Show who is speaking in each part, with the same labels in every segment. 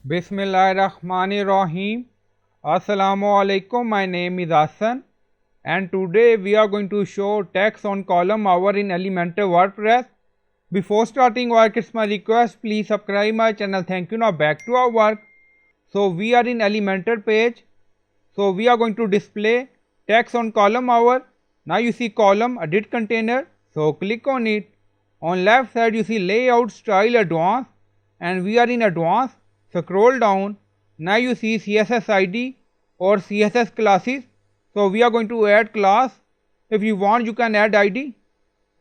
Speaker 1: Bismillahirrahmanirrahim. Assalamu alaikum. My name is Hassan and today we are going to show text on column hour in Elementor WordPress. Before starting work, it's my request, please subscribe my channel. Thank you. Now back to our work. So we are in Elementor page. So we are going to display text on column hour. Now you see column edit container. So click on it. On left side you see layout style advanced and we are in advanced. Scroll down. Now you see CSS ID or CSS classes. So we are going to add class. If you want you can add ID.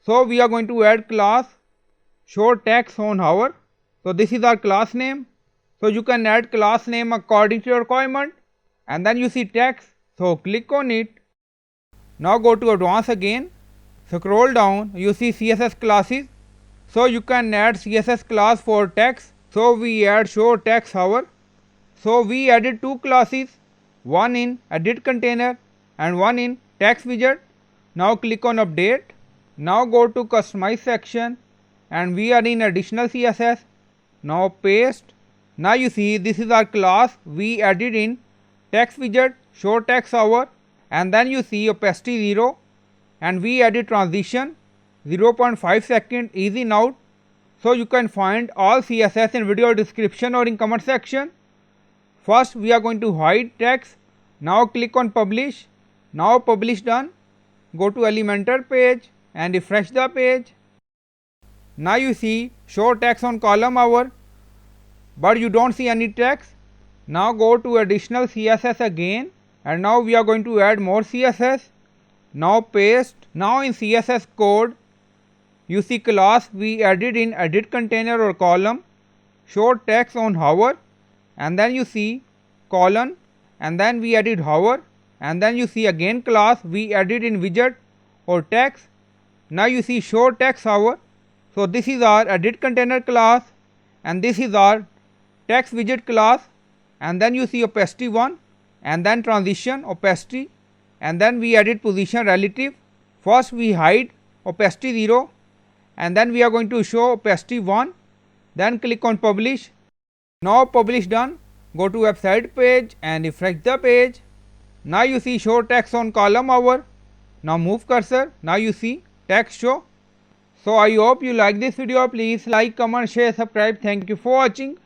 Speaker 1: So we are going to add class showtextonhover. So this is our class name. So you can add class name according to your requirement. And then you see text. So click on it. Now go to advanced again. Scroll down. You see CSS classes. So you can add CSS class for text. So we add showtexthover. So we added two classes, one in edit container and one in text widget. Now click on update. Now go to customize section and we are in additional CSS. Now paste. Now you see this is our class we added in text widget showtexthover, and then you see opacity 0 and we added transition 0.5 second easy in out. So you can find all CSS in video description or in comment section. First we are going to hide text. Now click on publish. Now publish done. Go to Elementor page and refresh the page. Now you see show text on column hour, but you don't see any text. Now go to additional CSS again and now we are going to add more CSS. Now paste. Now in CSS code you see class we added in edit container or column show text on hover, and then you see colon and then we added hover, and then you see again class we added in widget or text. Now you see show text hover. So this is our edit container class and this is our text widget class, and then you see opacity 1 and then transition opacity, and then we added position relative. First we hide opacity 0 and then we are going to show opacity 1, then click on publish. Now publish done. Go to website page and refresh the page. Now you see show text on column hour. Now move cursor. Now you see text show. So I hope you like this video. Please like, comment, share, subscribe. Thank you for watching.